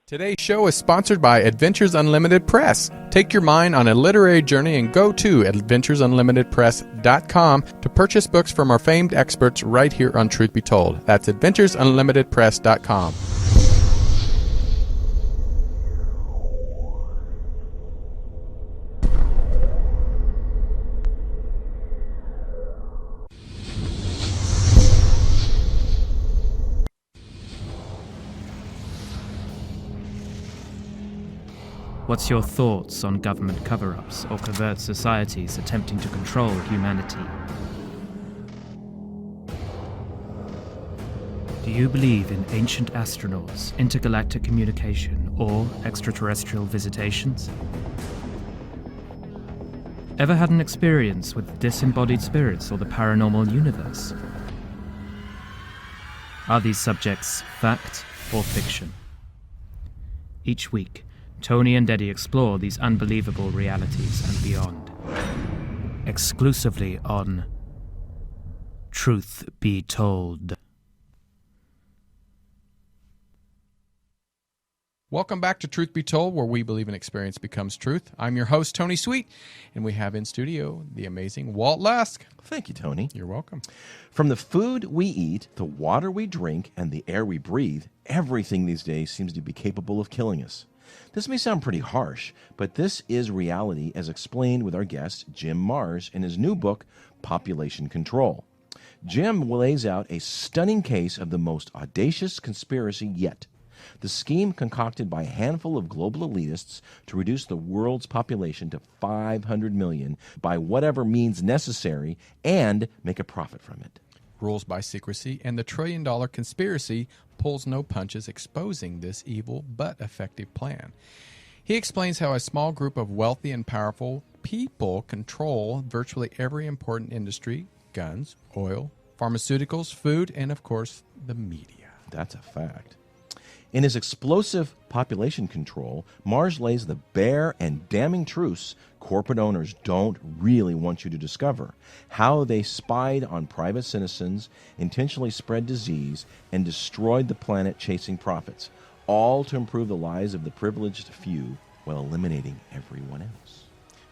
Today's show is sponsored by Adventures Unlimited Press. Take your mind on a literary journey and go to adventuresunlimitedpress.com to purchase books from our famed experts right here on Truth Be Told. That's adventuresunlimitedpress.com. What's your thoughts on government cover-ups or covert societies attempting to control humanity? Do you believe in ancient astronauts, intergalactic communication, or extraterrestrial visitations? Ever had an experience with disembodied spirits or the paranormal universe? Are these subjects fact or fiction? Each week, Tony and Eddie explore these unbelievable realities and beyond. Exclusively on Truth Be Told. Welcome back to Truth Be Told, where we believe in experience becomes truth. I'm your host, Tony Sweet, and we have in studio the amazing Walt Lusk. Thank you, Tony. You're welcome. From the food we eat, the water we drink, and the air we breathe, everything these days seems to be capable of killing us. This may sound pretty harsh, but this is reality as explained with our guest, Jim Marrs, in his new book, Population Control. Jim lays out a stunning case of the most audacious conspiracy yet. The scheme concocted by a handful of global elitists to reduce the world's population to 500 million by whatever means necessary and make a profit from it. Rules by secrecy, and the trillion-dollar conspiracy pulls no punches exposing this evil but effective plan. He explains how a small group of wealthy and powerful people control virtually every important industry: guns, oil, pharmaceuticals, food, and, of course, the media. That's a fact. In his explosive Population Control, Marrs lays the bare and damning truths corporate owners don't really want you to discover. How they spied on private citizens, intentionally spread disease, and destroyed the planet chasing profits, all to improve the lives of the privileged few while eliminating everyone else.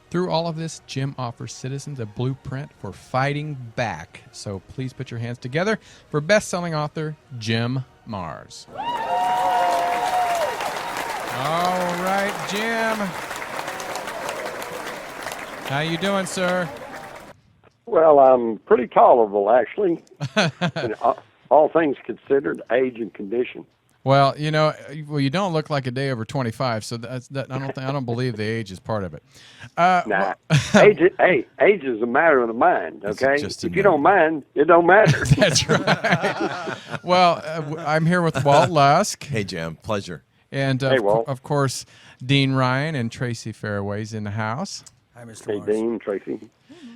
Through all of this, Jim offers citizens a blueprint for fighting back. So please put your hands together for best-selling author Jim Marrs. All right, Jim. How you doing, sir? Well, I'm pretty tolerable, actually. And all things considered, age and condition. Well, you don't look like a day over 25, so I don't believe the age is part of it. Nah, age is a matter of the mind. Okay, if you don't mind, it don't matter. That's right. Well, I'm here with Walt Lusk. Hey, Jim. Pleasure. And, hey, Walt. of course, Dean Ryan and Tracy Fairways in the house. Hi, Mr. Hey, Marrs. Dean, Tracy.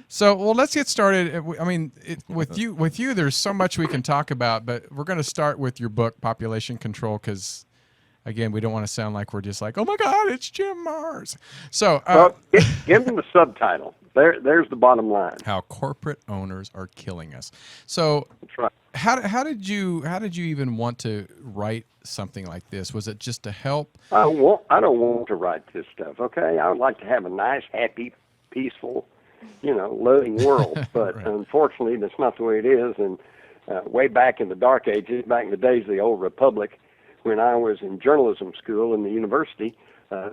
So, well, let's get started. I mean, with you, there's so much we can talk about, but we're going to start with your book, Population Control, because, again, we don't want to sound like we're just like, oh, my God, it's Jim Marrs. So, give them the subtitle. There's the bottom line. How corporate owners are killing us. So, That's right. How did you even want to write something like this? Was it just to help? I don't want to write this stuff. Okay, I would like to have a nice, happy, peaceful, loving world. But Right. Unfortunately, that's not the way it is. And way back in the dark ages, back in the days of the old republic, when I was in journalism school in the university,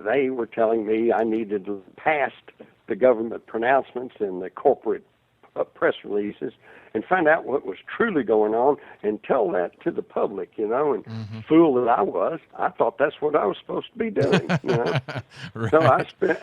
they were telling me I needed to pass the government pronouncements and the corporate press releases and find out what was truly going on and tell that to the public, and fool that I was, I thought that's what I was supposed to be doing, Right. So I spent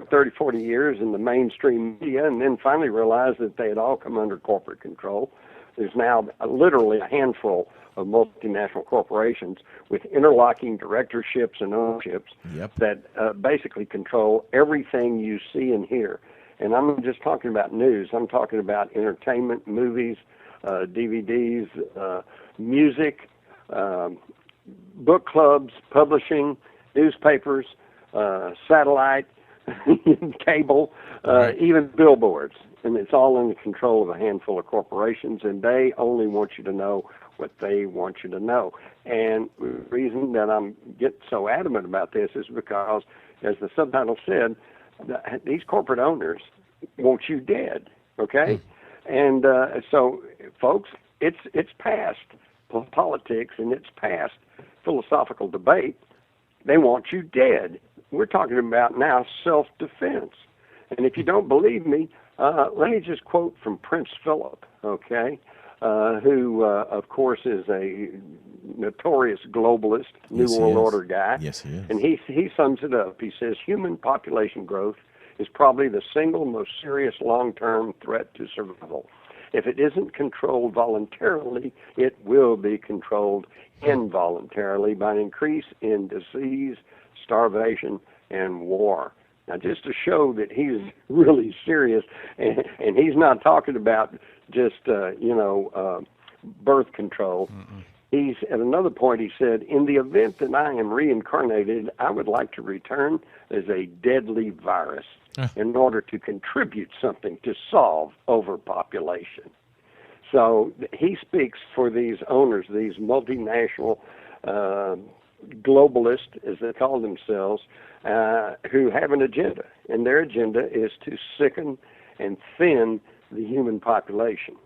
30, 40 years in the mainstream media and then finally realized that they had all come under corporate control. There's now literally a handful of multinational corporations with interlocking directorships and ownerships that basically control everything you see and hear. And I'm not just talking about news. I'm talking about entertainment, movies, DVDs, music, book clubs, publishing, newspapers, satellite, cable, even billboards. And it's all in the control of a handful of corporations, and they only want you to know what they want you to know. And the reason that I'm get so adamant about this is because, as the subtitle said, these corporate owners want you dead, okay? And so, folks, it's past politics and it's past philosophical debate. They want you dead. We're talking about now self-defense. And if you don't believe me, let me just quote from Prince Philip, okay, who, of course, is a notorious globalist, New World Order guy. Yes, he is. And he sums it up. He says, human population growth is probably the single most serious long-term threat to survival. If it isn't controlled voluntarily, it will be controlled involuntarily by an increase in disease, starvation, and war. Now, just to show that he's really serious, and he's not talking about just, birth control. He's at another point, he said, in the event that I am reincarnated, I would like to return as a deadly virus in order to contribute something to solve overpopulation. So he speaks for these owners, these multinational globalists, as they call themselves, who have an agenda, and their agenda is to sicken and thin the human population.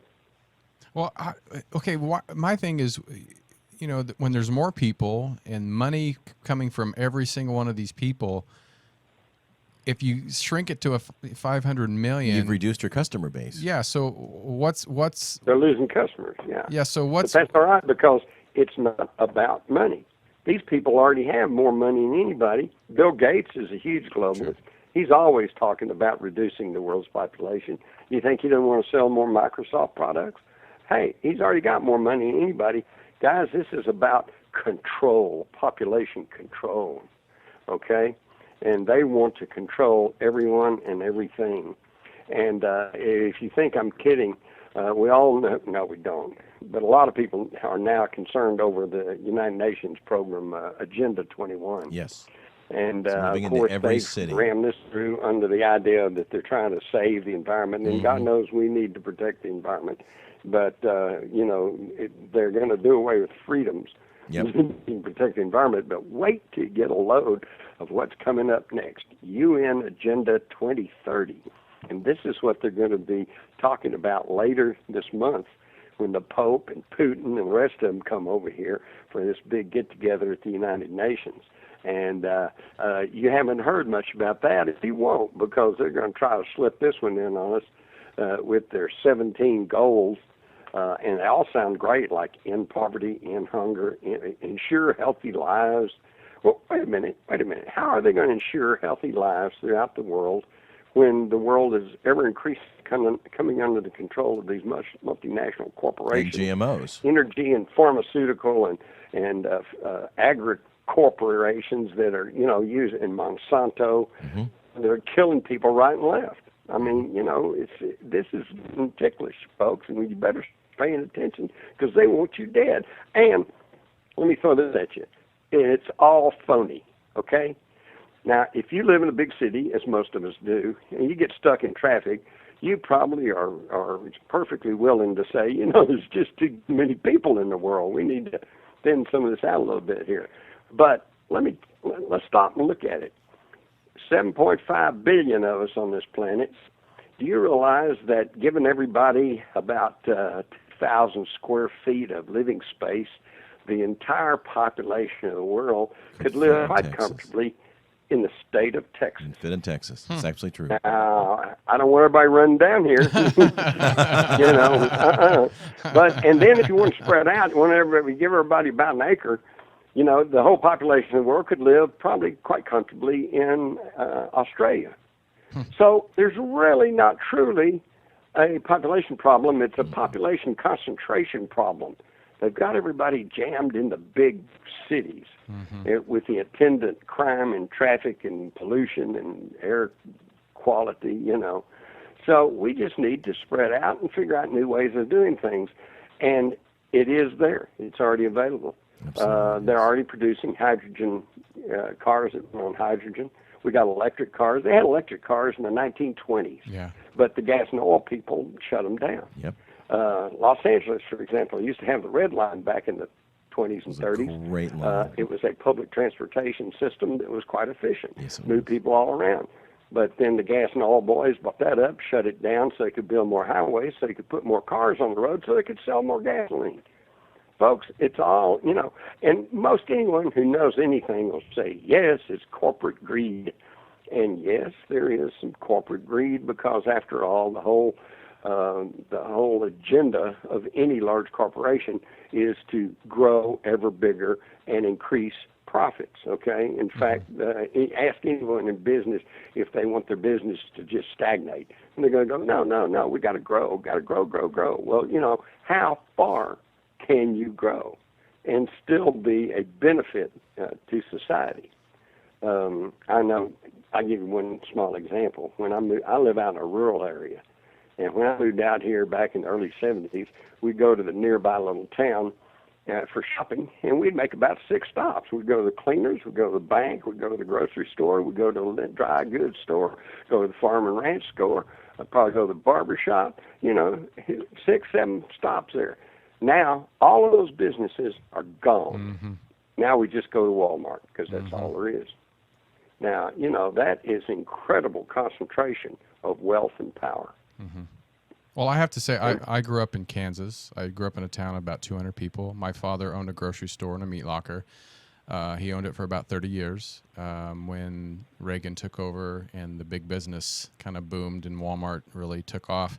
Well, my thing is, when there's more people and money coming from every single one of these people, if you shrink it to 500 million, you've reduced your customer base. Yeah. So what's they're losing customers. Yeah. Yeah. So but that's all right because it's not about money. These people already have more money than anybody. Bill Gates is a huge globalist. Sure. He's always talking about reducing the world's population. You think he doesn't want to sell more Microsoft products? Hey, he's already got more money than anybody. Guys, this is about control, population control, okay? And they want to control everyone and everything. And if you think I'm kidding, we all know, no, we don't. But a lot of people are now concerned over the United Nations program, Agenda 21. Yes. And, of course, they ram this through under the idea that they're trying to save the environment. And God knows we need to protect the environment. But, they're going to do away with freedoms and protect the environment. But wait till you get a load of what's coming up next, UN Agenda 2030. And this is what they're going to be talking about later this month when the Pope and Putin and the rest of them come over here for this big get-together at the United Nations. And you haven't heard much about that if you won't, because they're going to try to slip this one in on us with their 17 goals. And they all sound great, like end poverty, end hunger, ensure healthy lives. Well, wait a minute. How are they going to ensure healthy lives throughout the world when the world is ever increasing coming under the control of these multinational corporations? Big GMOs. Energy and pharmaceutical and agri-corporations that are, using Monsanto. They're killing people right and left. I mean, this is ticklish, folks, and you better start paying attention because they want you dead. And let me throw this at you. It's all phony, okay? Now, if you live in a big city, as most of us do, and you get stuck in traffic, you probably are perfectly willing to say, there's just too many people in the world. We need to thin some of this out a little bit here. But let's stop and look at it. 7.5 billion of us on this planet. Do you realize that given everybody about 2,000 square feet of living space, the entire population of the world could live quite comfortably in the state of Texas? Fit in Texas. It's actually true. Now, I don't want everybody running down here. But and then if you want to spread out, give everybody about an acre, the whole population of the world could live probably quite comfortably in Australia. So there's really not truly a population problem. It's a population concentration problem. They've got everybody jammed in the big cities with the attendant crime and traffic and pollution and air quality, So we just need to spread out and figure out new ways of doing things. And it is there. It's already available. They're already producing hydrogen cars that run on hydrogen. We got electric cars. They had electric cars in the 1920s. Yeah. But the gas and oil people shut them down. Yep. Los Angeles, for example, used to have the Red Line back in the 20s and 30s. Great line. It was a public transportation system that was quite efficient. Yes, it Moved people all around. But then the gas and oil boys bought that up, shut it down so they could build more highways, so they could put more cars on the road, so they could sell more gasoline. Folks, it's all, and most anyone who knows anything will say, yes, it's corporate greed. And yes, there is some corporate greed because, after all, the whole agenda of any large corporation is to grow ever bigger and increase profits, okay? In fact, ask anyone in business if they want their business to just stagnate. And they're going to go, no, we got to grow. Well, how far can you grow and still be a benefit to society? I know. I'll give you one small example. When I live out in a rural area, and when I moved out here back in the early 70s, we'd go to the nearby little town for shopping, and we'd make about 6 stops. We'd go to the cleaners, we'd go to the bank, we'd go to the grocery store, we'd go to the dry goods store, go to the farm and ranch store, I'd probably go to the barber shop, 6, 7 stops there. Now, all of those businesses are gone. Mm-hmm. Now we just go to Walmart because that's all there is. Now, that is incredible concentration of wealth and power. Mm-hmm. Well, I have to say, I grew up in Kansas. I grew up in a town of about 200 people. My father owned a grocery store and a meat locker. He owned it for about 30 years. When Reagan took over and the big business kind of boomed and Walmart really took off,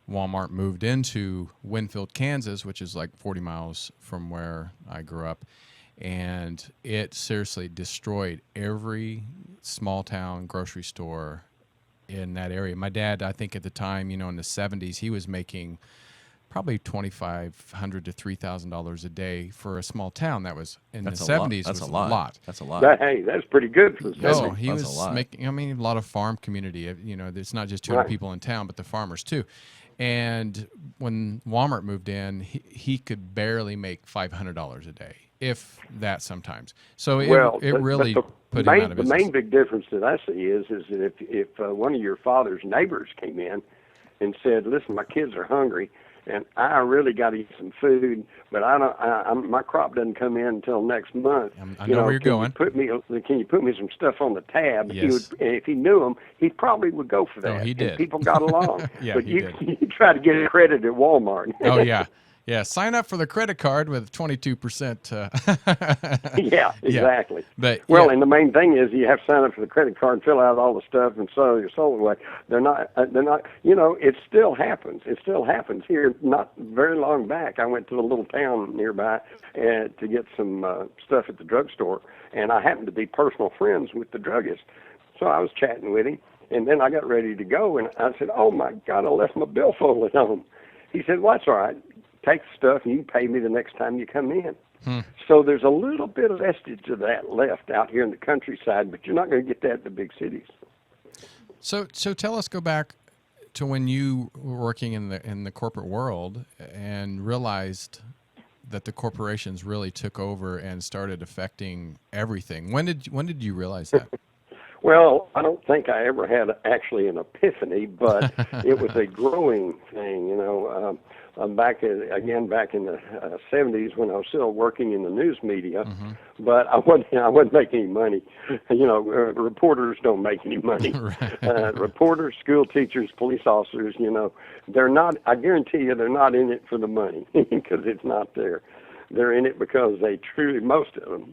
Walmart moved into Winfield, Kansas, which is like 40 miles from where I grew up. And it seriously destroyed every small town grocery store in that area. My dad, I think at the time, in the 70s, he was making probably $2,500 to $3,000 a day for a small town. That was in the 70s. That's was a lot. That's a lot. Hey, that's pretty good for the 70s. No, he was making. A lot of farm community. It's not just 200 people in town, but the farmers too. And when Walmart moved in, he could barely make $500 a day, if that sometimes. So it really put him out of business. The main big difference that I see is that if one of your father's neighbors came in and said, "Listen, my kids are hungry, and I really got to eat some food, but my crop doesn't come in until next month. I know where you're going. Can you put me some stuff on the tab?" Yes. If he knew him, he probably would go for that. Oh, he did. And people got along. Yeah, but he you try to get credit at Walmart. Oh, yeah. Yeah, sign up for the credit card with 22%. Yeah, exactly. But and the main thing is you have to sign up for the credit card, fill out all the stuff, and sell your soul away. They're not. It still happens. It still happens here. Not very long back, I went to a little town nearby to get some stuff at the drugstore, and I happened to be personal friends with the druggist, so I was chatting with him, and then I got ready to go, and I said, "Oh my God, I left my billfold at home." He said, "Well, that's all right. Take the stuff and you can pay me the next time you come in." So there's a little bit of vestige of that left out here in the countryside, but you're not going to get that in the big cities. So tell us, go back to when you were working in the corporate world and realized that the corporations really took over and started affecting everything. When did you realize that? Well, I don't think I ever had actually an epiphany, but it was a growing thing, back in the 70s when I was still working in the news media, but I wasn't making any money. Reporters don't make any money. Right. Reporters, school teachers, police officers, they're not. I guarantee you, they're not in it for the money because it's not there. They're in it because they truly, most of them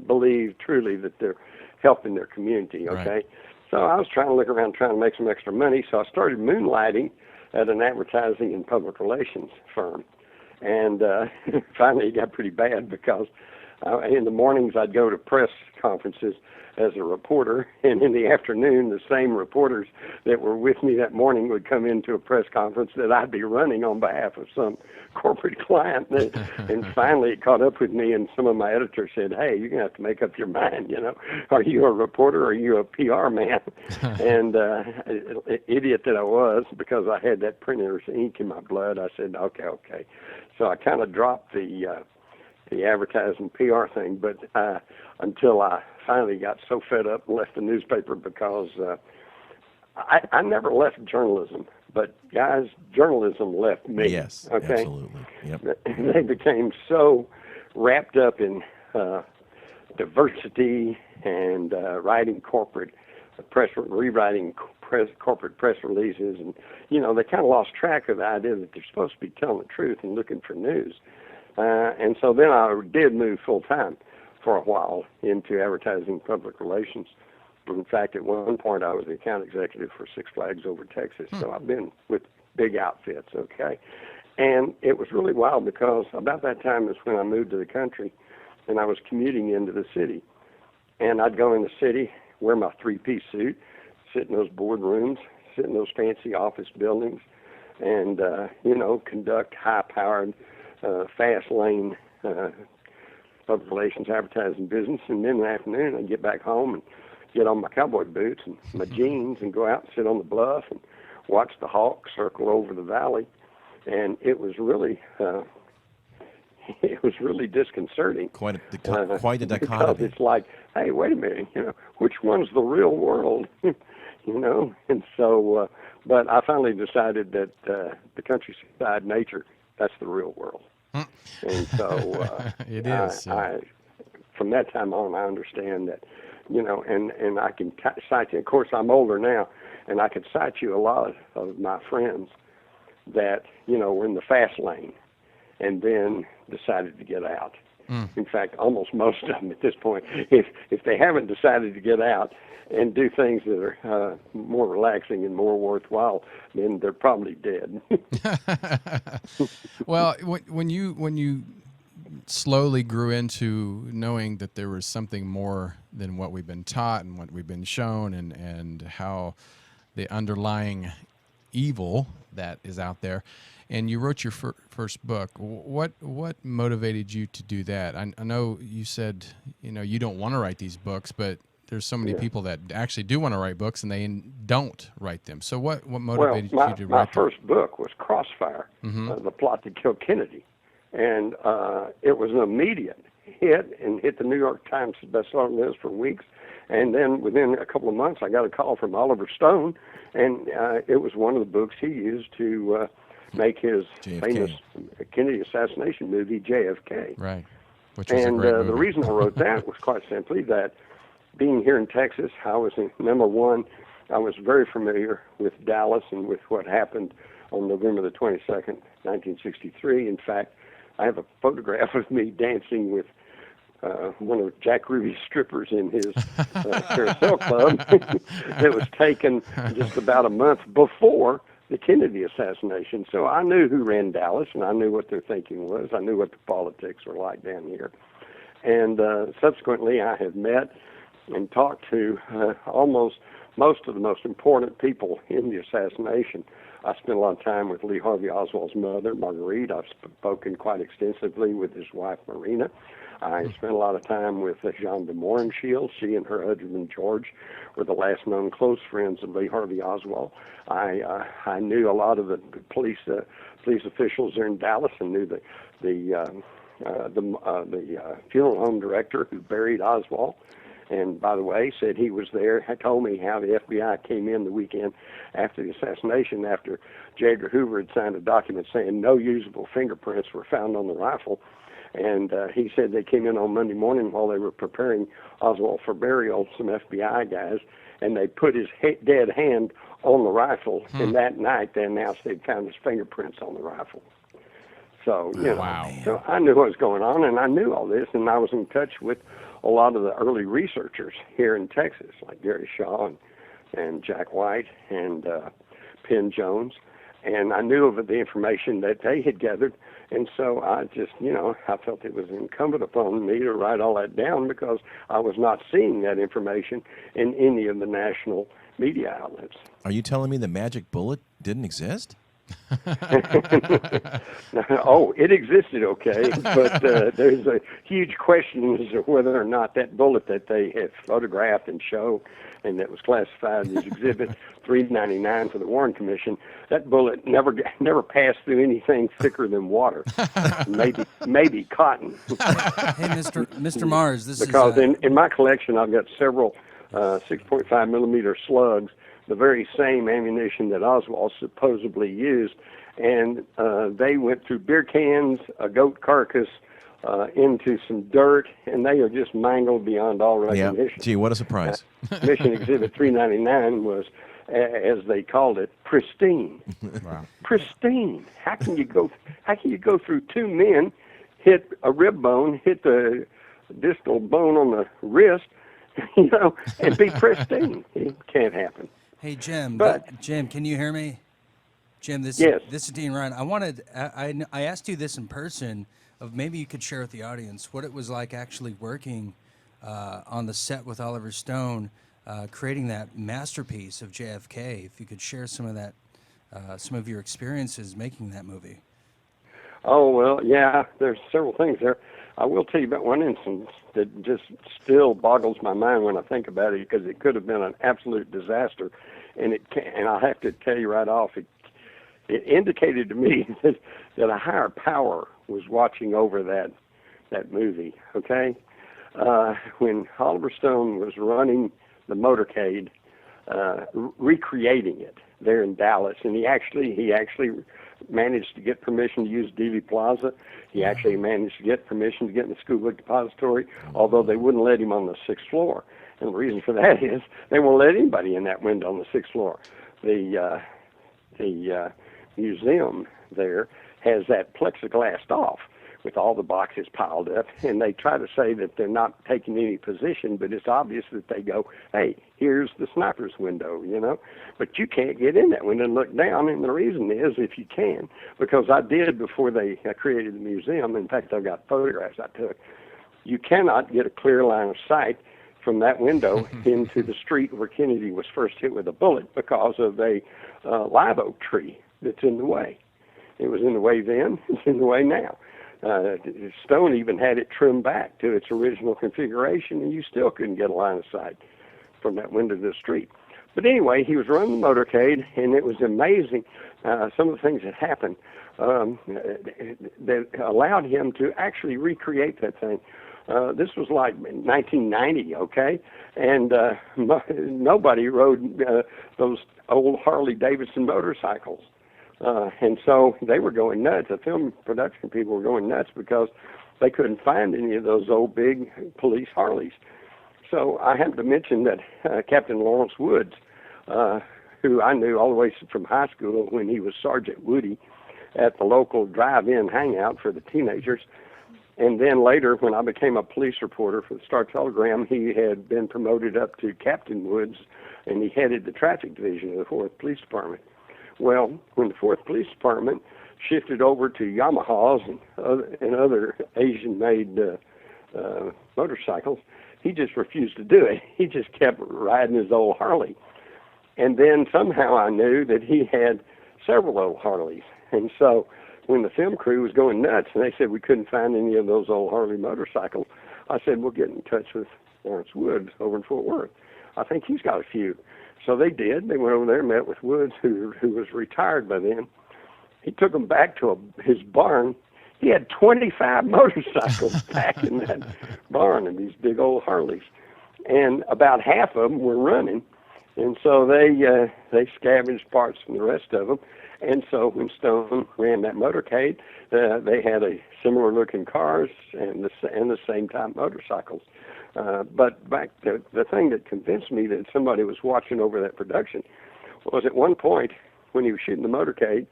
believe truly that they're helping their community. Okay. Right. So I was trying to look around, trying to make some extra money. So I started moonlighting at an advertising and public relations firm. And finally it got pretty bad because in the mornings I'd go to press conferences as a reporter, and in the afternoon the same reporters that were with me that morning would come into a press conference that I'd be running on behalf of some corporate client. And finally it caught up with me, and some of my editors said, "Hey, you're going to have to make up your mind, are you a reporter or are you a PR man?" And idiot that I was, because I had that printer's ink in my blood, I said, okay. So I kind of dropped the the advertising PR thing, but until I finally got so fed up and left the newspaper because I never left journalism, but guys, journalism left me. Yes, okay? absolutely. Yep. They became so wrapped up in diversity and writing corporate rewriting corporate press releases, and they kind of lost track of the idea that they're supposed to be telling the truth and looking for news. And so then I did move full time for a while into advertising public relations. In fact, at one point I was the account executive for Six Flags over Texas, so I've been with big outfits, okay? And it was really wild because about that time is when I moved to the country and I was commuting into the city. And I'd go in the city, wear my three-piece suit, sit in those boardrooms, sit in those fancy office buildings, and, conduct high-powered, fast-lane public relations advertising business. And then in the afternoon I'd get back home and get on my cowboy boots and my jeans and go out and sit on the bluff and watch the hawks circle over the valley. And it was really disconcerting. Quite a Because dichotomy. it's like, hey, wait a minute, which one's the real world? And so, but I finally decided that the countryside nature, that's the real world. And so it is. From that time on, I understand that, and I can cite you. Of course, I'm older now, and I could cite you a lot of my friends that, were in the fast lane and then decided to get out. In fact, almost most of them at this point, if they haven't decided to get out and do things that are more relaxing and more worthwhile, then they're probably dead. Well, when you slowly grew into knowing that there was something more than what we've been taught and what we've been shown, and how the underlying evil that is out there, and you wrote your first book, what motivated you to do that? I know you said you don't want to write these books, but there's so many people that actually do want to write books and they don't write them. So what motivated you to write them? My first book was Crossfire, The Plot to Kill Kennedy. And it was an immediate hit and hit the New York Times bestseller list for weeks. And then within a couple of months, I got a call from Oliver Stone, and it was one of the books he used to make his JFK. famous Kennedy assassination movie, JFK. Right. Which was a And great movie. the reason I wrote that was quite simply that being here in Texas, I was number one, I was very familiar with Dallas and with what happened on November the 22nd, 1963. In fact, I have a photograph of me dancing with one of Jack Ruby's strippers in his carousel club that was taken just about a month before the Kennedy assassination. So I knew who ran Dallas, and I knew what their thinking was. I knew what the politics were like down here. And subsequently, I have met and talked to almost most of the most important people in the assassination. I spent a lot of time with Lee Harvey Oswald's mother, Marguerite. I've spoken quite extensively with his wife, Marina. I spent a lot of time with Jean de Mohrenschildt. She and her husband, George, were the last known close friends of Lee Harvey Oswald. I knew a lot of the police officials there in Dallas, and knew the funeral home director who buried Oswald. And by the way, said he was there. He told me how the FBI came in the weekend after the assassination, after J. Edgar Hoover had signed a document saying no usable fingerprints were found on the rifle. And he said they came in on Monday morning while they were preparing Oswald for burial, some FBI guys, and they put his dead hand on the rifle. And that night they announced they'd found his fingerprints on the rifle. So, Wow. So I knew what was going on, and I knew all this, and I was in touch with a lot of the early researchers here in Texas, like Gary Shaw and Jack White and Penn Jones, and I knew of the information that they had gathered, and so I just, I felt it was incumbent upon me to write all that down because I was not seeing that information in any of the national media outlets. Are you telling me the magic bullet didn't exist? Oh, it existed, okay, but there's a huge question as to whether or not that bullet that they have photographed and show and that was classified as Exhibit 399 for the Warren Commission. That bullet never passed through anything thicker than water, maybe cotton. Hey, Mr. Mars, this because is in my collection I've got several 6.5 millimeter slugs, the very same ammunition that Oswald supposedly used, and they went through beer cans, a goat carcass, into some dirt, and they are just mangled beyond all recognition. Yeah. Gee, what a surprise. Mission Exhibit 399 was, as they called it, pristine. Wow. Pristine. How can you go through two men, hit a rib bone, hit the distal bone on the wrist, and be pristine? It can't happen. Hey, Jim. But- Jim, can you hear me? Jim, this Yes. is Dean Ryan. I asked you this in person. Of maybe you could share with the audience what it was like actually working on the set with Oliver Stone, creating that masterpiece of JFK. If you could share some of that, some of your experiences making that movie. Oh, well, yeah, there's several things there. I will tell you about one instance that just still boggles my mind when I think about it, because it could have been an absolute disaster, and I have to tell you right off, it indicated to me that a higher power was watching over that movie. Okay, when Oliver Stone was running the motorcade, recreating it there in Dallas, and he actually managed to get permission to use Dealey Plaza. He actually managed to get permission to get in the School Book Depository, although they wouldn't let him on the 6th floor. And the reason for that is they won't let anybody in that window on the 6th floor. The museum there has that plexiglassed off with all the boxes piled up, and they try to say that they're not taking any position, but it's obvious that they go, hey, here's the sniper's window, but you can't get in that window and look down, and the reason is, if you can, because I did before they created the museum. In fact, I've got photographs I took. You cannot get a clear line of sight from that window into the street where Kennedy was first hit with a bullet because of a live oak tree that's in the way. It was in the way then, it's in the way now. Stone even had it trimmed back to its original configuration, and you still couldn't get a line of sight from that window to the street. But anyway, he was running the motorcade, and it was amazing some of the things that happened that allowed him to actually recreate that thing. This was like 1990, okay? And nobody rode those old Harley-Davidson motorcycles. And so they were going nuts. The film production people were going nuts because they couldn't find any of those old big police Harleys. So I have to mention that Captain Lawrence Woods, who I knew all the way from high school when he was Sergeant Woody at the local drive-in hangout for the teenagers, and then later when I became a police reporter for the Star-Telegram, he had been promoted up to Captain Woods, and he headed the traffic division of the 4th Police Department. Well, when the 4th Police Department shifted over to Yamahas and other Asian-made motorcycles, he just refused to do it. He just kept riding his old Harley. And then somehow I knew that he had several old Harleys. And so when the film crew was going nuts and they said we couldn't find any of those old Harley motorcycles, I said, we'll get in touch with Lawrence Woods over in Fort Worth. I think he's got a few. So they did. They went over there and met with Woods, who was retired by then. He took them back to his barn. He had 25 motorcycles back in that barn, and these big old Harleys. And about half of them were running. And so they scavenged parts from the rest of them. And so when Stone ran that motorcade, they had a similar looking cars and the same type motorcycles. But back to the thing that convinced me that somebody was watching over that production was at one point when he was shooting the motorcade,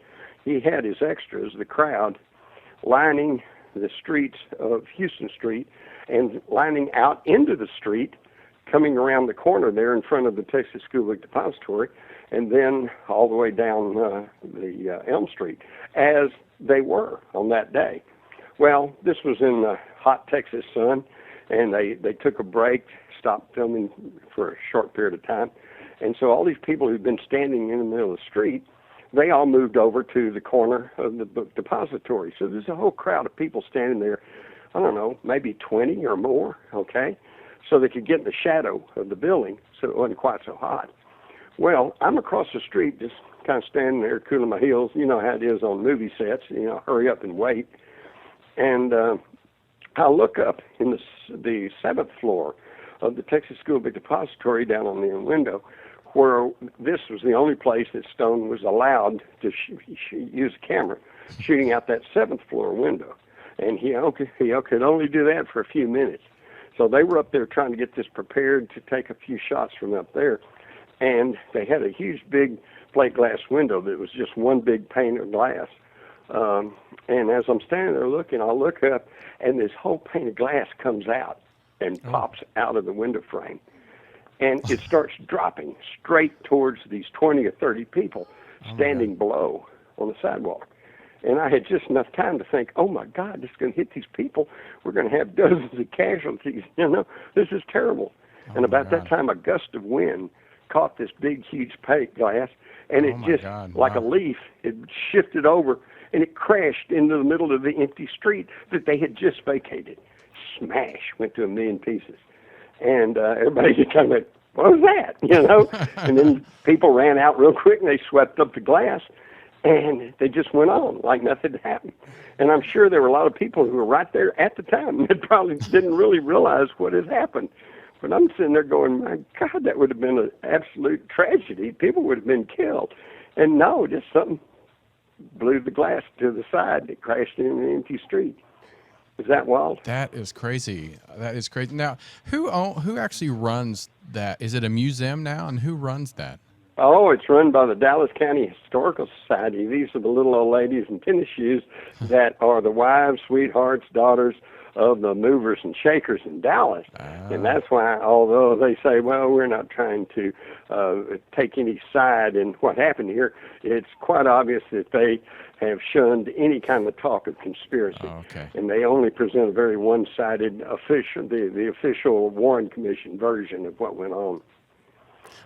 he had his extras, the crowd, lining the streets of Houston Street and lining out into the street, coming around the corner there in front of the Texas School Book Depository, and then all the way down the Elm Street, as they were on that day. Well, this was in the hot Texas sun, and they took a break, stopped filming for a short period of time. And so all these people who'd been standing in the middle of the street, they all moved over to the corner of the book depository. So there's a whole crowd of people standing there, I don't know, maybe 20 or more, okay? so they could get in the shadow of the building so it wasn't quite so hot. Well, I'm across the street just kind of standing there cooling my heels. You know how it is on movie sets, hurry up and wait. And I look up in the 7th floor of the Texas School Book Depository down on the window, where this was the only place that Stone was allowed to use a camera, shooting out that 7th floor window. And he could only do that for a few minutes. So they were up there trying to get this prepared to take a few shots from up there. And they had a huge, big plate glass window that was just one big pane of glass. And as I'm standing there looking, I look up, and this whole pane of glass comes out and pops out of the window frame. And it starts dropping straight towards these 20 or 30 people standing below on the sidewalk. And I had just enough time to think, oh, my God, this is going to hit these people. We're going to have dozens of casualties. This is terrible. And about that time, a gust of wind caught this big, huge plate glass, and it just, like a leaf, it shifted over, and it crashed into the middle of the empty street that they had just vacated. Smash, went to a million pieces. And everybody just kind of went, what was that? And then people ran out real quick, and they swept up the glass, and they just went on like nothing had happened. And I'm sure there were a lot of people who were right there at the time that probably didn't really realize what had happened. But I'm sitting there going, my God, that would have been an absolute tragedy. People would have been killed. And no, just something blew the glass to the side. It crashed in an empty street. Is that wild? That is crazy. That is crazy. Now, who actually runs that? Is it a museum now, and who runs that? Oh, it's run by the Dallas County Historical Society. These are the little old ladies in tennis shoes that are the wives, sweethearts, daughters of the movers and shakers in Dallas. And that's why, although they say, well, we're not trying to take any side in what happened here, it's quite obvious that they have shunned any kind of talk of conspiracy. And they only present a very one-sided the official Warren Commission version of what went on.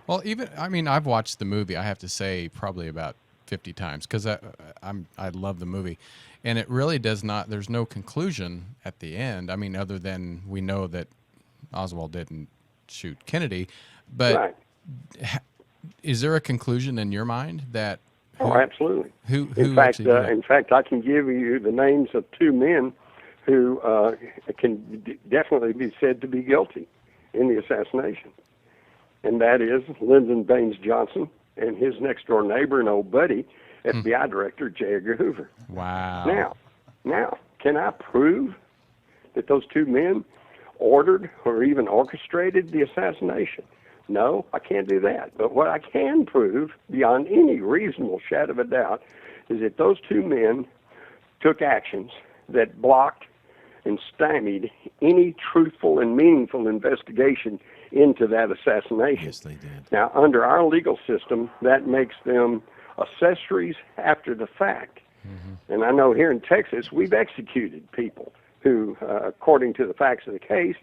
Well, I've watched the movie, I have to say, probably about 50 times, because I love the movie. And it really does not, there's no conclusion at the end. I mean, other than we know that Oswald didn't shoot Kennedy. But is there a conclusion in your mind that... Oh, absolutely. In fact, I can give you the names of two men who can definitely be said to be guilty in the assassination. And that is Lyndon Baines Johnson and his next-door neighbor and old buddy, FBI Director J. Edgar Hoover. Wow. Now, can I prove that those two men ordered or even orchestrated the assassination? No, I can't do that. But what I can prove, beyond any reasonable shadow of a doubt, is that those two men took actions that blocked and stymied any truthful and meaningful investigation into that assassination. Yes, they did. Now, under our legal system, that makes them accessories after the fact. And I know here in Texas, we've executed people who, according to the facts of the case,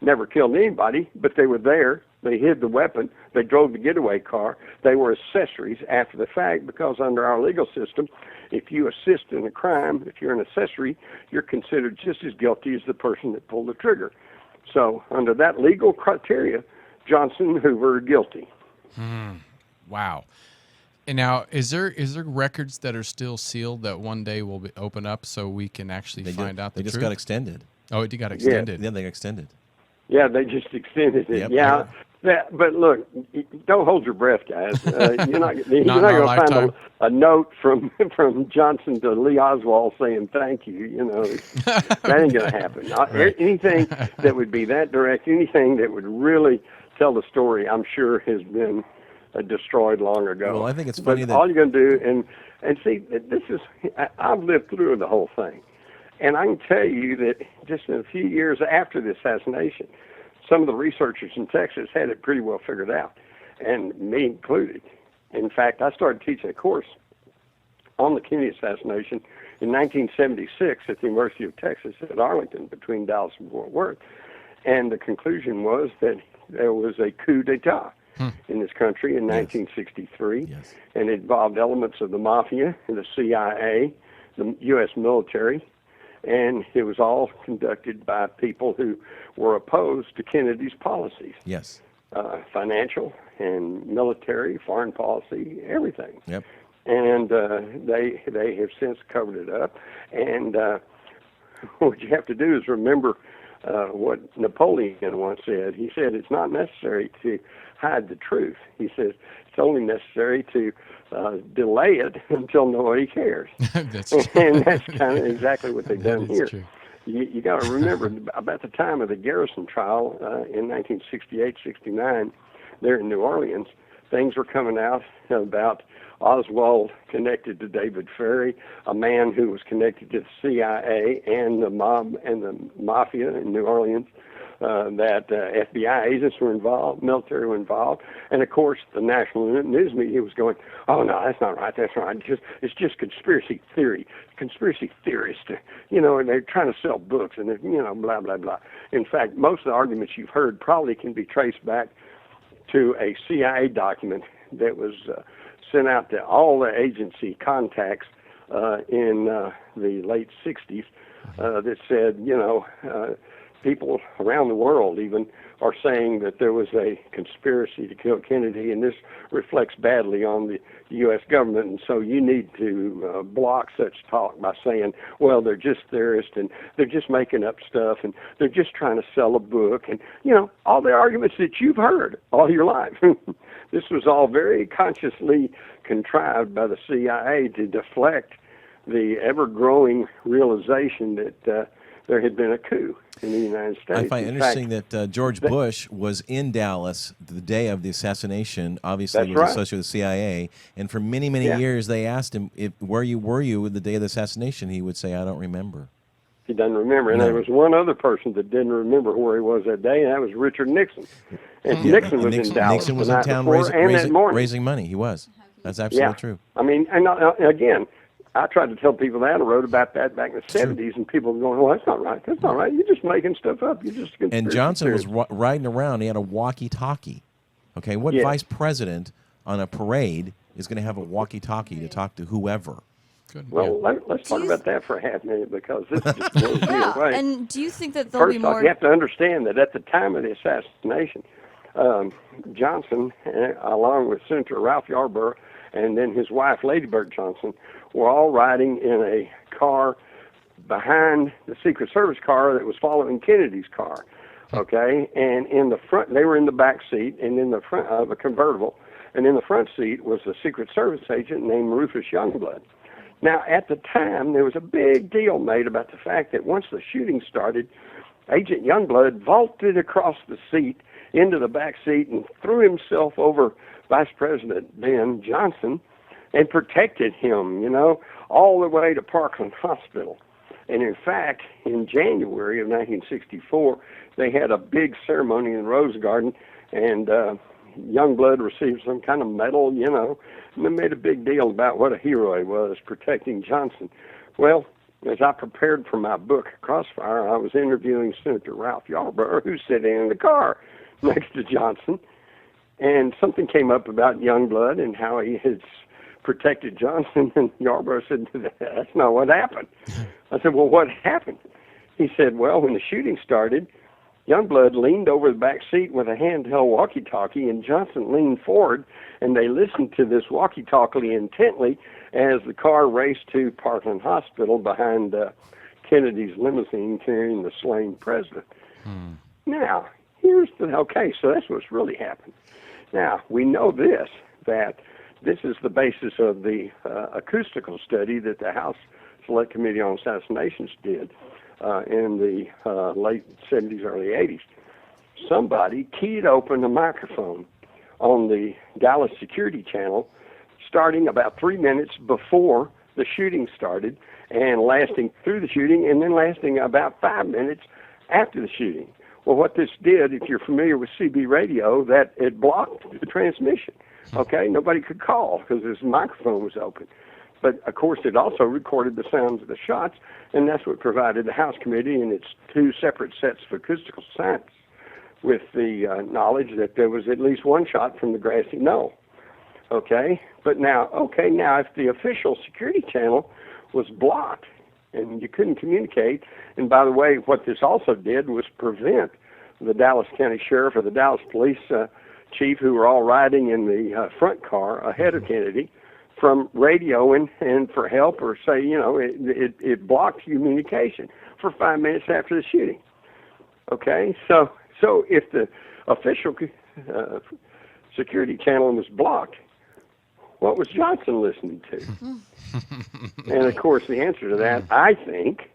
never killed anybody, but they were there. They hid the weapon. They drove the getaway car. They were accessories after the fact, because under our legal system, if you assist in a crime, if you're an accessory, you're considered just as guilty as the person that pulled the trigger. So under that legal criteria, Johnson and Hoover are guilty. Wow. And now, is there records that are still sealed that one day will open up so we can actually find out the truth? They just got extended. Oh, it got extended. Yeah, they got extended. Yeah, they just extended it. Yep. But look, don't hold your breath, guys. You're not going to find a note from Johnson to Lee Oswald saying thank you. That ain't going to happen. Anything that would be that direct, anything that would really tell the story, I'm sure has been destroyed long ago. Well, I think it's funny that all you're going to do, and see, this is, I've lived through the whole thing, and I can tell you that just in a few years after the assassination, some of the researchers in Texas had it pretty well figured out, and me included. In fact, I started teaching a course on the Kennedy assassination in 1976 at the University of Texas at Arlington, between Dallas and Fort Worth, and the conclusion was that there was a coup d'etat in this country in 1963, and it involved elements of the mafia and the CIA, the U.S. military, and it was all conducted by people who were opposed to Kennedy's policies. Yes. Financial and military, foreign policy, everything. Yep. And they have since covered it up. And what you have to do is remember what Napoleon once said. He said it's not necessary to hide the truth. He says it's only necessary to delay it until nobody cares. That's true. And that's kind of exactly what they've done here. True. You got to remember, about the time of the Garrison trial in 1968-69, there in New Orleans, things were coming out about Oswald connected to David Ferry, a man who was connected to the CIA and the mob and the mafia in New Orleans, that FBI agents were involved, military were involved, and of course the national news media was going, "Oh no, that's not right. That's right. It's just conspiracy theory, conspiracy theorists, and they're trying to sell books and blah blah blah." In fact, most of the arguments you've heard probably can be traced back to a CIA document that was sent out to all the agency contacts in the late 60s that said, people around the world even are saying that there was a conspiracy to kill Kennedy, and this reflects badly on the U.S. government, and so you need to block such talk by saying, well, they're just theorists, and they're just making up stuff, and they're just trying to sell a book, and, all the arguments that you've heard all your life. This was all very consciously contrived by the CIA to deflect the ever-growing realization that there had been a coup in the United States. I find it interesting that George Bush was in Dallas the day of the assassination. Obviously, he was associated with the CIA, and for many, many years they asked him, were you the day of the assassination? He would say, "I don't remember." He doesn't remember. And there was one other person that didn't remember where he was that day, and that was Richard Nixon. And Nixon was in Dallas. Nixon was the in town night raising money. He was. That's absolutely true. I mean, and again, I tried to tell people that. I wrote about that back in the 70s, and people were going, well, that's not right. That's not right. You're just making stuff up. You're just And Johnson was riding around. He had a walkie-talkie. Okay, what vice president on a parade is going to have a walkie-talkie to talk to whoever? Good. Well, let's talk about that for a half minute, because this just blows me away. And do you think that there'll First be off, more? you have to understand that at the time of the assassination, Johnson, along with Senator Ralph Yarborough and then his wife, Lady Bird Johnson, were all riding in a car behind the Secret Service car that was following Kennedy's car. Okay, and in the front, they were in the back seat, and in the front of a convertible, and in the front seat was a Secret Service agent named Rufus Youngblood. Now, at the time, there was a big deal made about the fact that once the shooting started, Agent Youngblood vaulted across the seat into the back seat and threw himself over Vice President Ben Johnson and protected him, all the way to Parkland Hospital. And in fact, in January of 1964, they had a big ceremony in Rose Garden, and Youngblood received some kind of medal, and they made a big deal about what a hero he was protecting Johnson. Well, as I prepared for my book, Crossfire, I was interviewing Senator Ralph Yarborough, who's sitting in the car next to Johnson, and something came up about Youngblood and how he had protected Johnson, and Yarborough said, that's not what happened. I said, well, what happened? He said, well, when the shooting started, Youngblood leaned over the back seat with a handheld walkie-talkie, and Johnson leaned forward, and they listened to this walkie-talkie intently as the car raced to Parkland Hospital behind Kennedy's limousine carrying the slain president. Now, so that's what's really happened. Now, we know that this is the basis of the acoustical study that the House Select Committee on Assassinations did in the late 70s, early 80s. Somebody keyed open a microphone on the Dallas Security Channel starting about 3 minutes before the shooting started and lasting through the shooting, and then lasting about 5 minutes after the shooting. Well, what this did, if you're familiar with CB radio, that it blocked the transmission. Okay, nobody could call because this microphone was open. But, of course, it also recorded the sounds of the shots, and that's what provided the House Committee and its two separate sets of acoustical science with the knowledge that there was at least one shot from the grassy knoll. Okay? But now, if the official security channel was blocked and you couldn't communicate. And by the way, what this also did was prevent the Dallas County Sheriff or the Dallas Police Chief, who were all riding in the front car ahead of Kennedy, from radioing and for help, or say, it blocked communication for 5 minutes after the shooting. Okay, so if the official security channel was blocked, what was Johnson listening to? And of course, the answer to that, I think,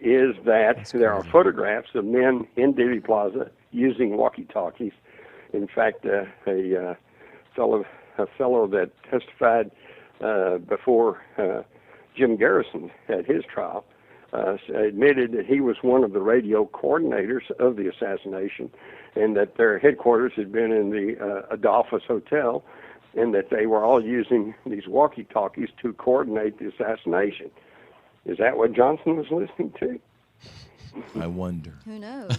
is that there are photographs of men in Dealey Plaza using walkie-talkies. In fact, a fellow that testified before Jim Garrison at his trial admitted that he was one of the radio coordinators of the assassination, and that their headquarters had been in the Adolphus Hotel, and that they were all using these walkie-talkies to coordinate the assassination. Is that what Johnson was listening to? I wonder. Who knows?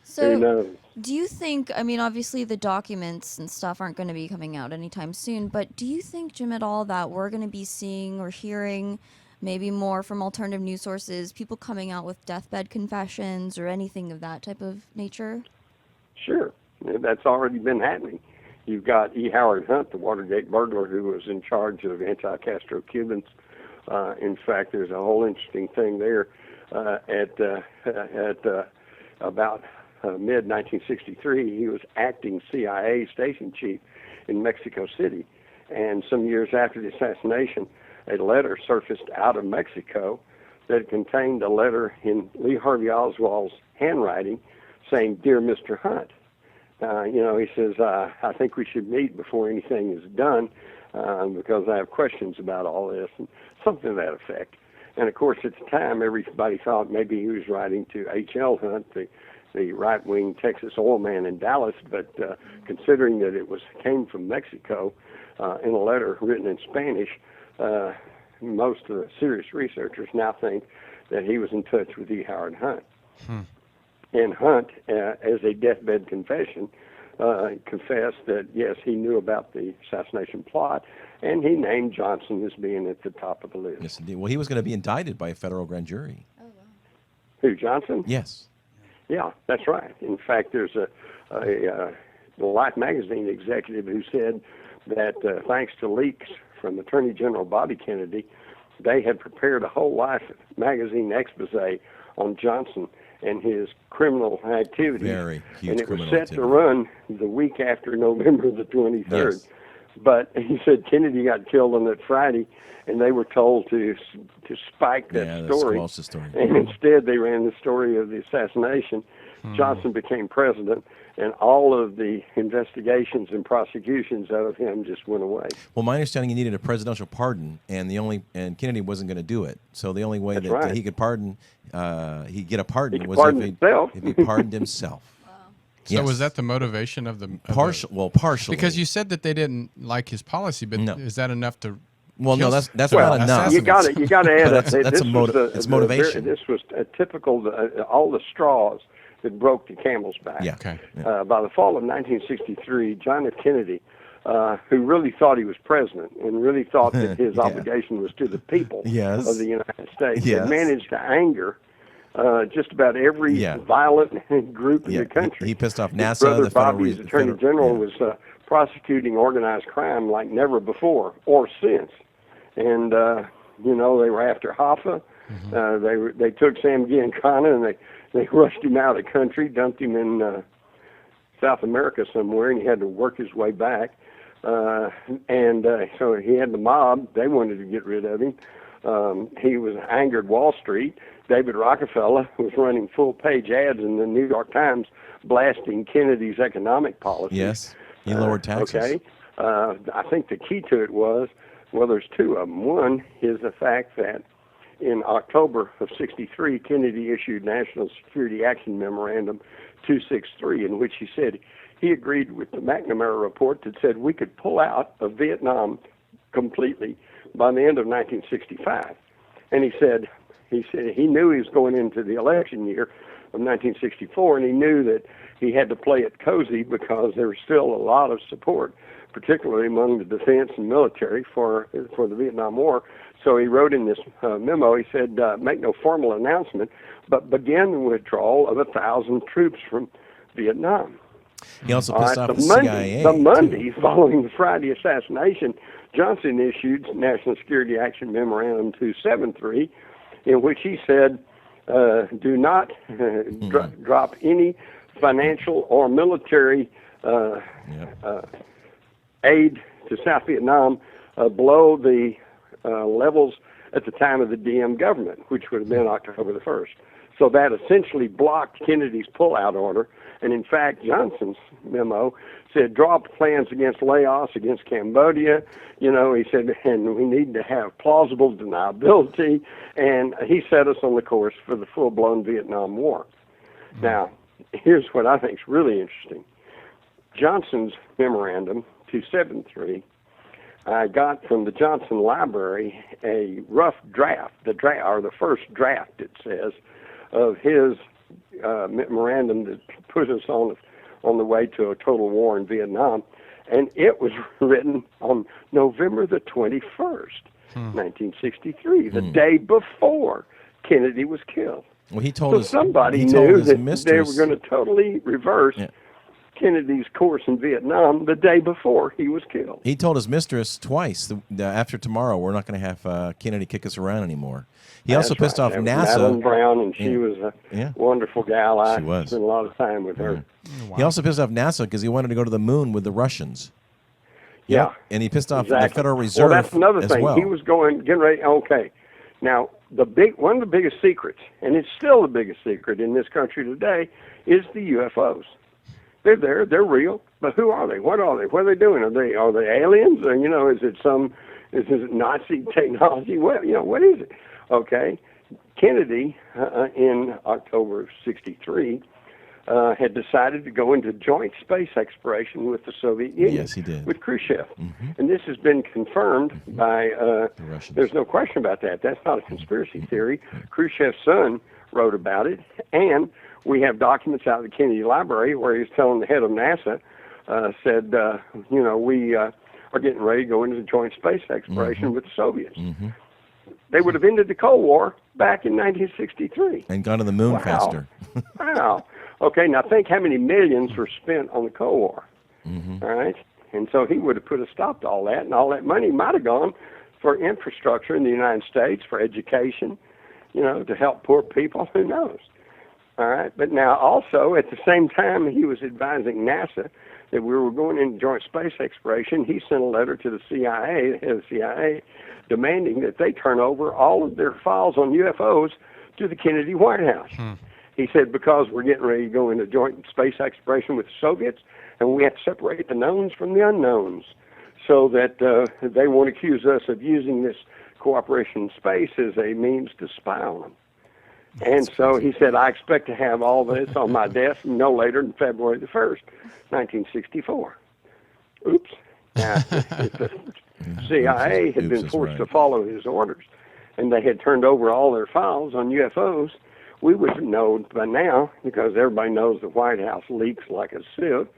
So, Who knows? do you think, I mean, obviously the documents and stuff aren't going to be coming out anytime soon, but do you think, Jim, at all that we're going to be seeing or hearing maybe more from alternative news sources, people coming out with deathbed confessions or anything of that type of nature? Sure. That's already been happening. You've got E. Howard Hunt, the Watergate burglar, who was in charge of anti-Castro Cubans. In fact, there's a whole interesting thing there. At about mid-1963, he was acting CIA station chief in Mexico City. And some years after the assassination, a letter surfaced out of Mexico that contained a letter in Lee Harvey Oswald's handwriting saying, "Dear Mr. Hunt." He says, I think we should meet before anything is done because I have questions about all this, and something to that effect. And, of course, at the time, everybody thought maybe he was writing to H.L. Hunt, the right-wing Texas oil man in Dallas, but considering that it came from Mexico in a letter written in Spanish, most of the serious researchers now think that he was in touch with E. Howard Hunt. And Hunt, as a deathbed confession, confessed that, yes, he knew about the assassination plot, and he named Johnson as being at the top of the list. Yes, indeed. Well, he was going to be indicted by a federal grand jury. Oh, wow. Who, Johnson? Yes. Yeah, that's right. In fact, there's a Life magazine executive who said that thanks to leaks from Attorney General Bobby Kennedy, they had prepared a whole Life magazine expose on Johnson and his criminal activity. Very huge and it was criminal set activity. to run the week after November the 23rd. Yes. But he said Kennedy got killed on that Friday, and they were told to spike that story. Squelch the story. And instead they ran the story of the assassination. Johnson became president, and all of the investigations and prosecutions out of him just went away. Well, my understanding, he needed a presidential pardon, and Kennedy wasn't going to do it. So the only way That's that right. he could pardon, he'd get a pardon He could was pardon himself. if he pardoned himself. So Yes. was that the motivation of the Partially. Because you said that they didn't like his policy, but No. is that enough to? Well, no, kill- that's Well, not enough. You got to add But it. that's This motivation. This was a typical all the straws that broke the camel's back. Yeah. Okay. By the fall of 1963, John F. Kennedy, who really thought he was president and really thought that his Yeah. obligation was to the people Yes. of the United States, Yes. had managed to anger just about every Yeah. violent group in Yeah, the country. he pissed off His NASA, brother the federal Bobby, as re- Attorney federal- General, yeah. was prosecuting organized crime like never before or since. And they were after Hoffa. They took Sam Giancana and they rushed him out of the country, dumped him in South America somewhere, and he had to work his way back. So he had the mob. They wanted to get rid of him. He was angered Wall Street. David Rockefeller was running full-page ads in the New York Times blasting Kennedy's economic policy. Yes. He lowered taxes. Okay. I think the key to it was, there's two of them. One is the fact that in October of 63, Kennedy issued National Security Action Memorandum 263, in which he said he agreed with the McNamara report that said we could pull out of Vietnam completely by the end of 1965. And he said he knew he was going into the election year of 1964, and he knew that he had to play it cozy because there was still a lot of support particularly among the defense and military for the Vietnam War. So he wrote in this memo, he said, make no formal announcement, but begin the withdrawal of 1,000 troops from Vietnam. He also pissed off the CIA. The Monday following the Friday assassination, Johnson issued National Security Action Memorandum 273, in which he said, do not drop any financial or military aid to South Vietnam below the levels at the time of the Diem government, which would have been October the 1st. So that essentially blocked Kennedy's pullout order. And in fact, Johnson's memo said, draw up plans against Laos, against Cambodia. You know, he said, and we need to have plausible deniability. And he set us on the course for the full-blown Vietnam War. Now, here's what I think is really interesting. Johnson's memorandum, 273, I got from the Johnson Library a rough draft, the first draft, it says, of his memorandum that put us on the way to a total war in Vietnam, and it was written on November the 21st, 1963, the day before Kennedy was killed. Well, he told somebody knew that they were going to totally reverse Kennedy's course in Vietnam the day before he was killed. He told his mistress twice, after tomorrow, we're not going to have Kennedy kick us around anymore. He also pissed off NASA. Madeline Brown, and she was a wonderful gal. I spent a lot of time with her. Wow. He also pissed off NASA because he wanted to go to the moon with the Russians. Yeah. And he pissed off the Federal Reserve. Well, that's another thing. Well. He was getting ready. Okay. Now, one of the biggest secrets, and it's still the biggest secret in this country today, is the UFOs. They're there. They're real. But who are they? What are they? What are they doing? Are they aliens? Or, is it Nazi technology? What is it? Okay. Kennedy, in October of 63, had decided to go into joint space exploration with the Soviet Union. Yes, he did. With Khrushchev. And this has been confirmed by, the Russians. There's no question about that. That's not a conspiracy theory. Khrushchev's son wrote about it, and we have documents out of the Kennedy Library where he's telling the head of NASA, said, we are getting ready to go into the joint space exploration with the Soviets. They would have ended the Cold War back in 1963. And gone to the moon faster. Wow. Okay, now think how many millions were spent on the Cold War. All right? And so he would have put a stop to all that, and all that money might have gone for infrastructure in the United States, for education, to help poor people. Who knows? All right? But now also, at the same time he was advising NASA that we were going into joint space exploration, he sent a letter to the CIA, the head of the CIA, demanding that they turn over all of their files on UFOs to the Kennedy White House. He said, because we're getting ready to go into joint space exploration with the Soviets, and we have to separate the knowns from the unknowns, so that they won't accuse us of using this cooperation in space as a means to spy on them. And so he said, I expect to have all this on my desk no later than February the 1st, 1964. Oops. Now, if the CIA had been forced to follow his orders, and they had turned over all their files on UFOs, we would have known by now, because everybody knows the White House leaks like a sieve.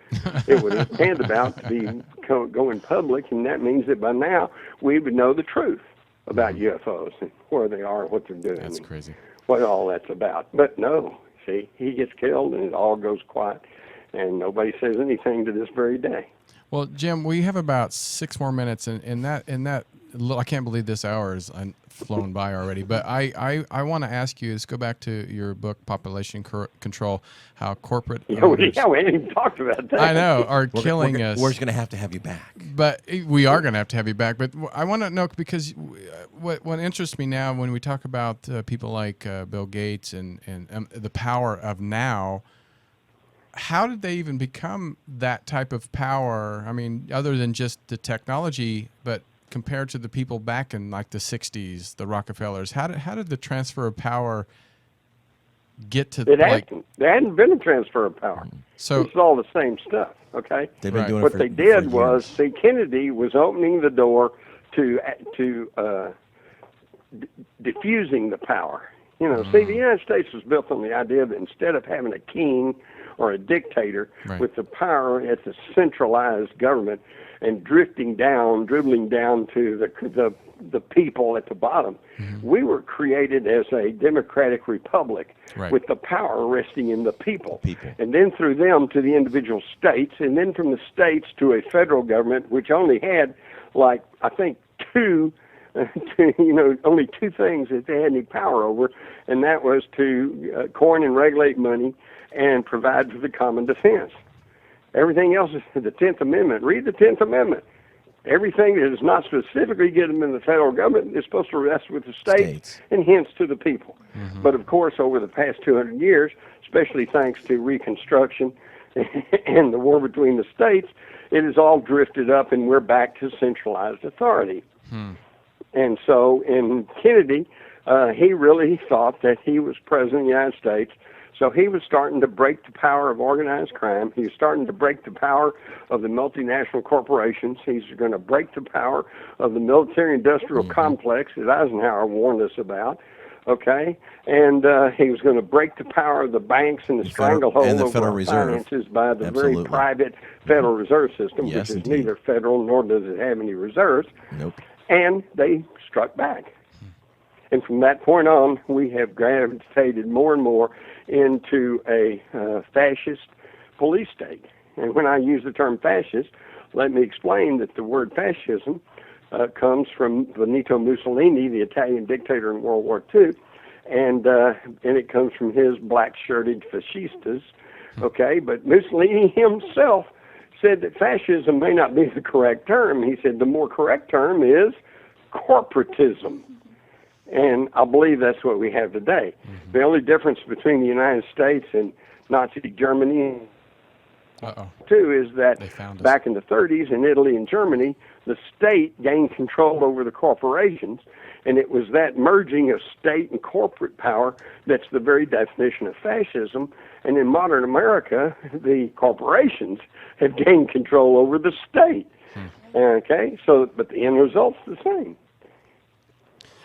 It would have been about to be going public, and that means that by now we would know the truth about UFOs and where they are and what they're doing. That's crazy. What all that's about. But no, see, he gets killed and it all goes quiet, and nobody says anything to this very day. Well, Jim, we have about 6 more minutes, and in that, I can't believe this hour has flown by already. But I want to ask you, let's go back to your book, Population Control, how corporate owners, we ain't even talked about that. I know, are killing us. We're just going to have you back. But we are going to have you back. But I want to know, because what interests me now when we talk about people like Bill Gates and the power of now, how did they even become that type of power? I mean, other than just the technology, but compared to the people back in like the 60s, the Rockefellers, how did the transfer of power get to there hadn't been a transfer of power. So it's all the same stuff, okay? They've been doing what it they did was, see, Kennedy was opening the door to diffusing the power. You know, see, the United States was built on the idea that instead of having a king or a dictator with the power at the centralized government and dribbling down to the people at the bottom, we were created as a democratic republic with the power resting in the people. And then through them to the individual states, and then from the states to a federal government, which only had, like, I think, only two things that they had any power over, and that was to coin and regulate money and provide for the common defense. Everything else is the 10th Amendment. Read the 10th Amendment. Everything that is not specifically given in the federal government is supposed to rest with the states. And hence to the people. But of course, over the past 200 years, especially thanks to Reconstruction and the war between the states, it has all drifted up and we're back to centralized authority. And so in Kennedy, he really thought that he was president of the United States. So he was starting to break the power of organized crime. He was starting to break the power of the multinational corporations. He's going to break the power of the military-industrial complex that Eisenhower warned us about. Okay, and he was going to break the power of the banks and the stranglehold over our finances by the very private Federal Reserve System, which is neither federal nor does it have any reserves. And they struck back. And from that point on, we have gravitated more and more into a fascist police state. And when I use the term fascist, let me explain that the word fascism comes from Benito Mussolini, the Italian dictator in World War II, and it comes from his black-shirted fascistas. Okay, but Mussolini himself said that fascism may not be the correct term. He said the more correct term is corporatism. And I believe that's what we have today. The only difference between the United States and Nazi Germany too is that back in the 30s in Italy and Germany, the state gained control over the corporations, and it was that merging of state and corporate power that's the very definition of fascism. And in modern America, the corporations have gained control over the state. Okay, so but the end result's the same.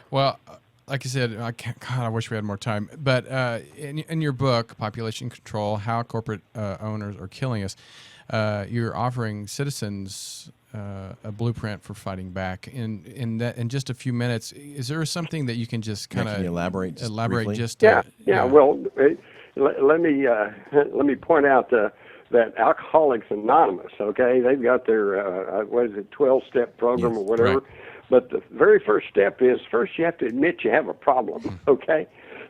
Well, like I said, I wish we had more time. But in your book, Population Control: How Corporate Owners Are Killing Us, you're offering citizens a blueprint for fighting back. In just a few minutes, is there something that you can just kind of elaborate? Just Well, let me point out that Alcoholics Anonymous. Okay, they've got their 12-step program or whatever. But the very first step is, first you have to admit you have a problem, okay?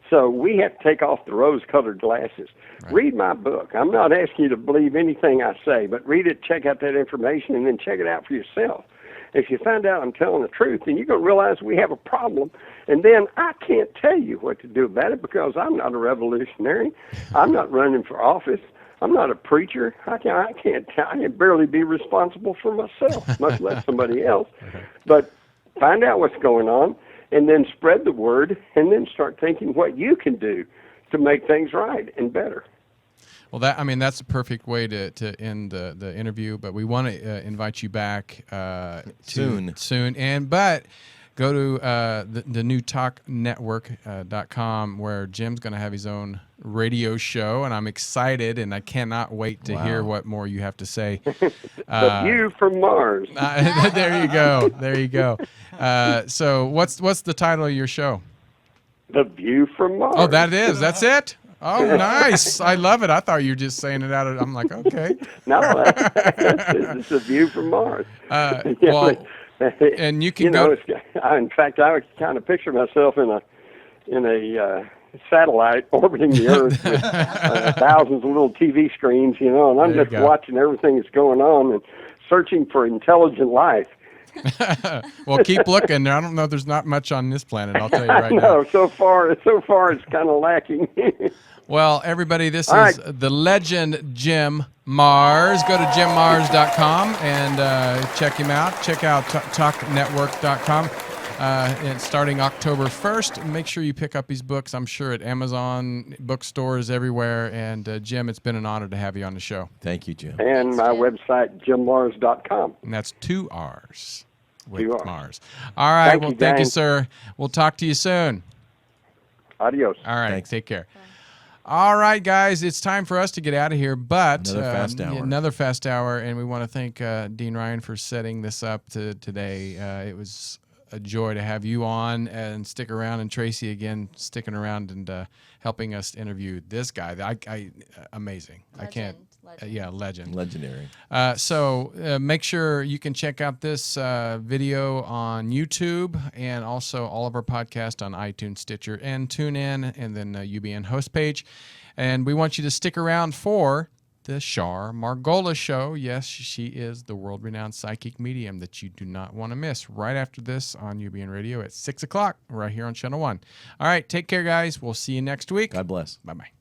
So we have to take off the rose-colored glasses. Read my book. I'm not asking you to believe anything I say, but read it, check out that information, and then check it out for yourself. If you find out I'm telling the truth, then you're going to realize we have a problem, and then I can't tell you what to do about it because I'm not a revolutionary. I'm not running for office. I'm not a preacher. I can barely be responsible for myself, much less somebody else. But find out what's going on, and then spread the word, and then start thinking what you can do to make things right and better. Well, that's a perfect way to end the interview. But we want to invite you back soon. But go to the new talknetwork.com where Jim's going to have his own radio show, and I'm excited, and I cannot wait to hear what more you have to say. The View from Mars. There you go. So what's the title of your show? The View from Mars. Oh, that's it? Oh, nice. I love it. I thought you were just saying it out of, I'm like, okay. No, it's The View from Mars. And you can go. In fact, I kind of picture myself in a satellite orbiting the Earth with thousands of little TV screens, and I'm just watching everything that's going on and searching for intelligent life. Well, keep looking. I don't know. There's not much on this planet. I'll tell you right now. No, so far it's kind of lacking. Well, everybody, this is the legend Jim Marrs. Go to jimmars.com and check him out. Check out talknetwork.com. And starting October 1st, make sure you pick up his books. I'm sure at Amazon, bookstores everywhere. And Jim, it's been an honor to have you on the show. Thank you, Jim. And my website, jimmars.com. And that's 2 R's with Mars. All right. Thank you, sir. We'll talk to you soon. Adios. All right. Thanks. Take care. All right, guys, it's time for us to get out of here, but Another fast hour. Another fast hour, and we want to thank Dean Ryan for setting this up today. It was a joy to have you on and stick around, and Tracy again sticking around and helping us interview this guy. Amazing. Legend. Legend. Legendary. So make sure you can check out this video on YouTube and also all of our podcasts on iTunes, Stitcher, and TuneIn, and then UBN host page. And we want you to stick around for the Char Margolis Show. Yes, she is the world-renowned psychic medium that you do not want to miss right after this on UBN Radio at 6 o'clock right here on Channel 1. All right, take care, guys. We'll see you next week. God bless. Bye-bye.